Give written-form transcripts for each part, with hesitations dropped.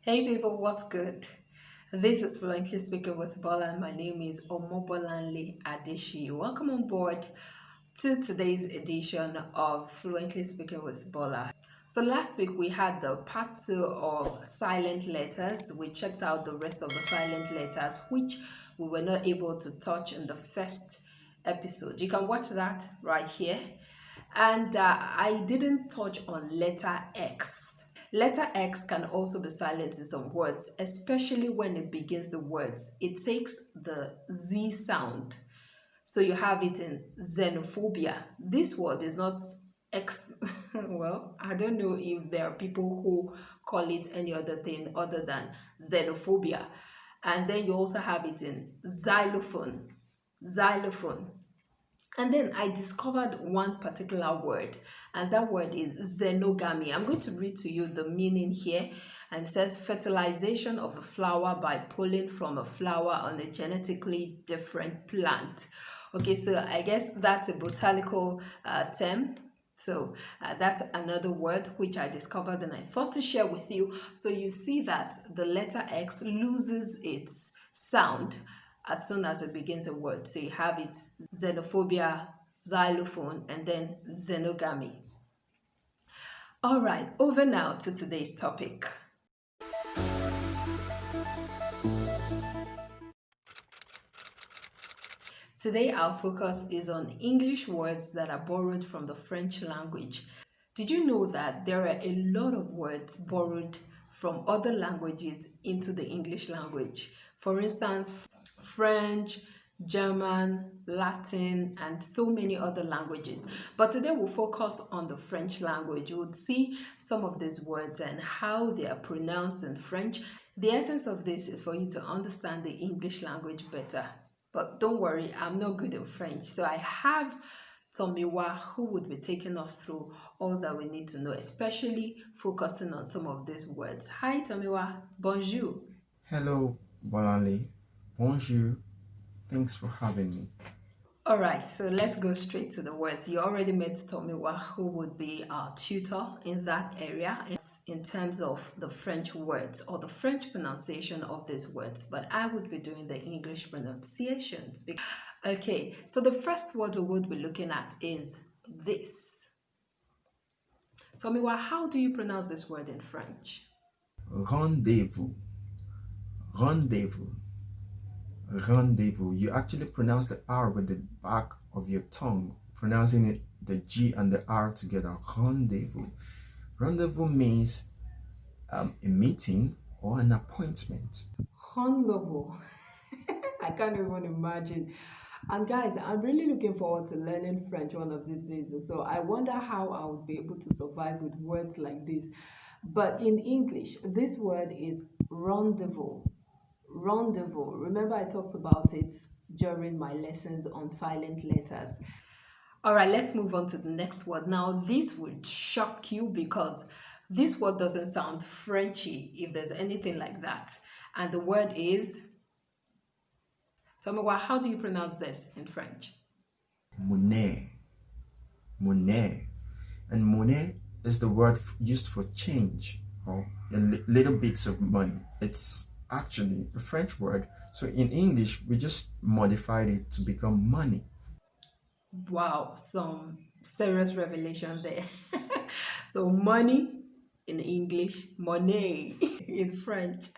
Hey people, what's good? This is Fluently Speaking with Bola and my name is Omobolanle Adeshi. Welcome on board to today's edition of Fluently Speaking with Bola. So last week we had the part 2 of silent letters. We checked out the rest of the silent letters which we were not able to touch in the first episode. You can watch that right here. And I didn't touch on letter X. Letter X can also be silent in some words, especially when it begins the words. It takes the Z sound. So you have it in xenophobia. This word is not X. Well, I don't know if there are people who call it any other thing other than xenophobia. And then you also have it in xylophone. Xylophone. And then I discovered one particular word, and that word is xenogamy. I'm going to read to you the meaning here. And it says fertilization of a flower by pollen from a flower on a genetically different plant. Okay, so I guess that's a botanical term. So that's another word which I discovered and I thought to share with you. So you see that the letter X loses its sound as soon as it begins a word. So you have it xenophobia, xylophone, and then xenogamy. All right, over now to today's topic. Today, our focus is on English words that are borrowed from the French language. Did you know that there are a lot of words borrowed from other languages into the English language? For instance, French, German, Latin, and so many other languages. But today we'll focus on the French language. We'll see some of these words and how they are pronounced in French. The essence of this is for you to understand the English language better. But don't worry, I'm not good in French. So I have Tomiwa who would be taking us through all that we need to know, especially focusing on some of these words. Hi Tomiwa, bonjour. Hello, Bolanle. Bonjour. Thanks for having me. All right, so let's go straight to the words. You already met Tomiwa, who would be our tutor in that area in terms of the French words or the French pronunciation of these words, but I would be doing the English pronunciations. Okay, so the first word we would be looking at is this. Tomiwa, how do you pronounce this word in French? Rendezvous. Rendezvous. Rendezvous. You actually pronounce the R with the back of your tongue, pronouncing it the G and the R together. Rendezvous. Rendezvous means a meeting or an appointment. Rendezvous. I can't even imagine. And guys, I'm really looking forward to learning French one of these days. So I wonder how I would be able to survive with words like this. But in English, this word is rendezvous. Rendezvous. Remember, I talked about it during my lessons on silent letters. All right, let's move on to the next word. Now, this would shock you because this word doesn't sound Frenchy, if there's anything like that. And the word is, tell me how do you pronounce this in French? Monnaie. Monnaie. And monnaie is the word used for change or little bits of money. It's actually a French word. So in English, we just modified it to become money. Wow, some serious revelation there. So money in English, money in French.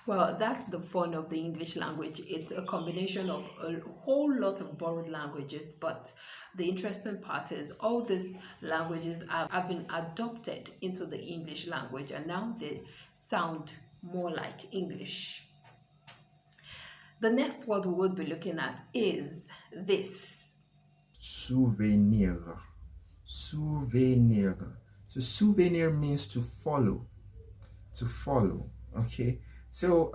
Well, that's the fun of the English language. It's a combination of a whole lot of borrowed languages, but the interesting part is all these languages have been adopted into the English language and now they sound more like English. The next word we would be looking at is this. Souvenir. Souvenir. So souvenir means to follow. To follow. Okay. So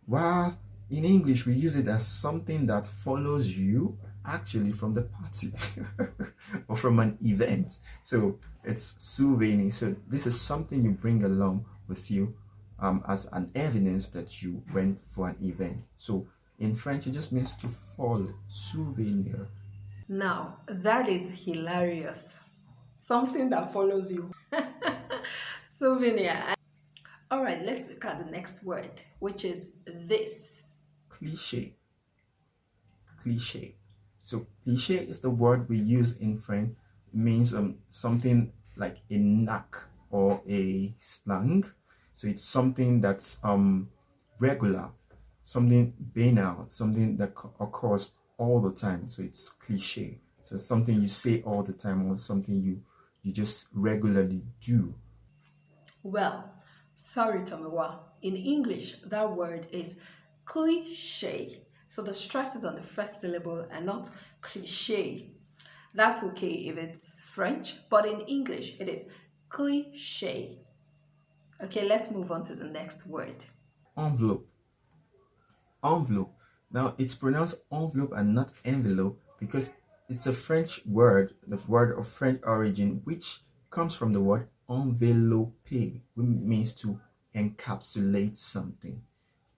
while in English we use it as something that follows you actually from the party or from an event. So it's souvenir. So this is something you bring along with you as an evidence that you went for an event. So in French, it just means to follow. Souvenir. Now, that is hilarious. Something that follows you. Souvenir. All right, let's look at the next word, which is this. Cliche. Cliche. So cliche is the word we use in French. It means something like a knack or a slang. So it's something that's regular, something banal, something that occurs all the time. So it's cliche. So it's something you say all the time or something you just regularly do. Well, sorry, Tomiwa. In English, that word is cliche. So the stress is on the first syllable and not cliche. That's okay if it's French, but in English, it is cliche. Okay, let's move on to the next word. Envelope. Envelope. Now it's pronounced envelope and not envelope because it's a French word, the word of French origin, which comes from the word envelopper, which means to encapsulate something.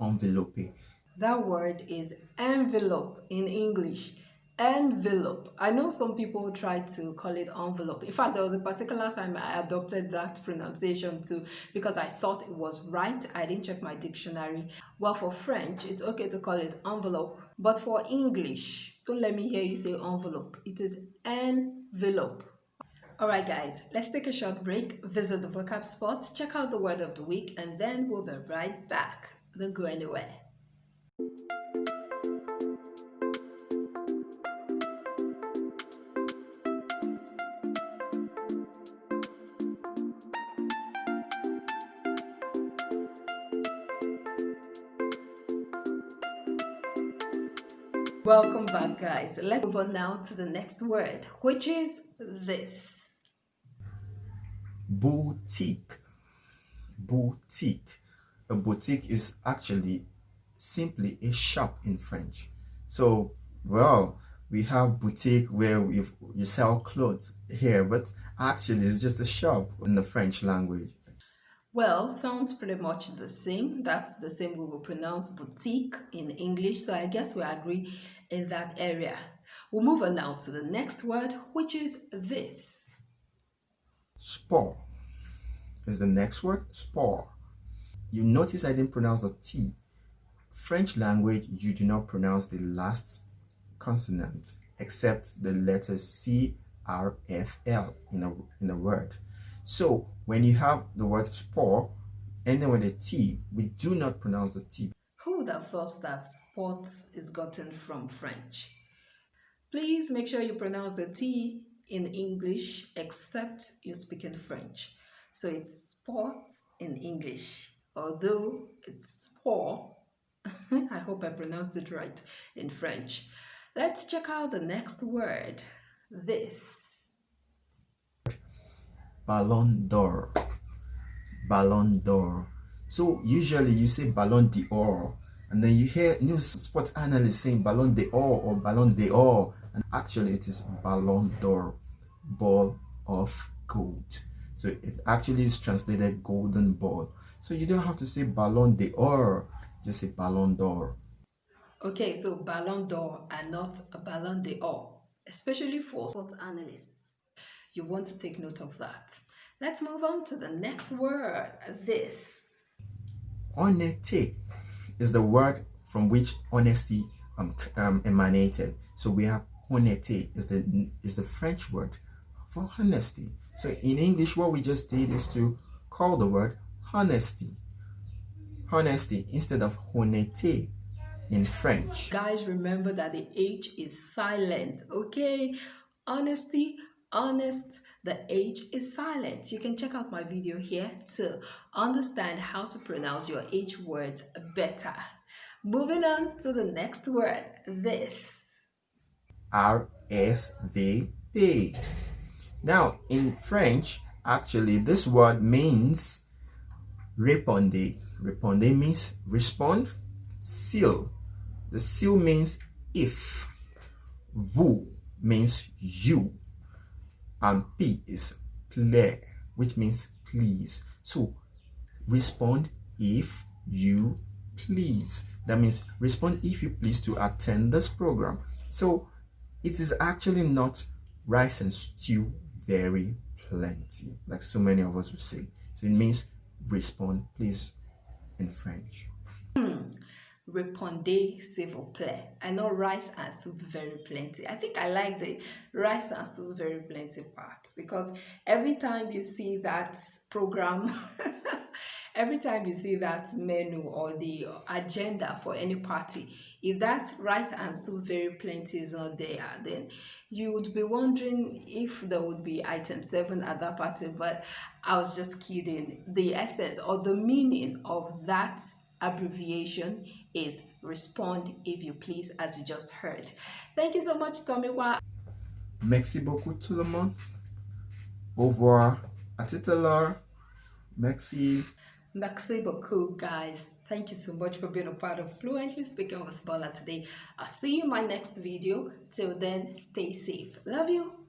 Envelopper. That word is envelope in English. Envelope. I know some people try to call it envelope. In fact, there was a particular time I adopted that pronunciation too because I thought it was right. I didn't check my dictionary. Well, for French, it's okay to call it envelope, but for English, don't let me hear you say envelope. It is envelope. All right, guys, let's take a short break, visit the vocab spot, check out the word of the week, and then we'll be right back. Don't go anywhere. Welcome back, guys. Let's move on now to the next word, which is this. Boutique. Boutique. A boutique is actually simply a shop in French. So, well, we have boutique where you sell clothes here, but actually it's just a shop in the French language. Well, sounds pretty much the same. That's the same we will pronounce boutique in English. So I guess we agree in that area. We'll move on now to the next word, which is this. Sport is the next word. Sport. You notice I didn't pronounce the T. French language, you do not pronounce the last consonant except the letter CRFL in a word. So when you have the word sport ending with a T, we do not pronounce the T. Who would have thought that sport is gotten from French? Please make sure you pronounce the T in English except you speak in French. So it's sport in English, although it's sport. I hope I pronounced it right in French. Let's check out the next word. This. Ballon d'Or. Ballon d'Or. So usually you say Ballon d'Or, and then you hear news sport analysts saying Ballon d'Or or Ballon d'Or, and actually it is Ballon d'Or, ball of gold. So it actually is translated golden ball. So you don't have to say Ballon d'Or, just say Ballon d'Or. Okay, so Ballon d'Or and not a Ballon d'Or, especially for sports analysts. You want to take note of that. Let's move on to the next word, this. Honnêteté is the word from which honesty emanated. So we have honnêteté is the French word for honesty. So in English, what we just did is to call the word honesty. Honesty instead of honnêteté in French. Guys, remember that the H is silent, okay? Honesty, honest, the H is silent. You can check out my video here to understand how to pronounce your H words better. Moving on to the next word, this. RSVP. Now, in French, actually, this word means répondez. Répondez means respond. S'il. The s'il means if. Vous means you. And P is plaît, which means please. So, respond if you please. That means respond if you please to attend this program. So, it is actually not rice and stew very plenty, like so many of us would say. So it means respond, please, in French. Répondez s'il vous plaît. I know rice and soup very plenty. I think I like the rice and soup very plenty part because every time you see that program, every time you see that menu or the agenda for any party, if that rice and soup very plenty is not there, then you would be wondering if there would be item 7 at that party. But I was just kidding. The essence or the meaning of that abbreviation is respond if you please, as you just heard. Thank you so much, Tomiwa. Merci beaucoup tout le monde. Au revoir. À tout à l'heure. Merci. Merci beaucoup, guys. Thank you so much for being a part of Fluently Speaking with Bola today. I'll see you in my next video. Till then, stay safe. Love you.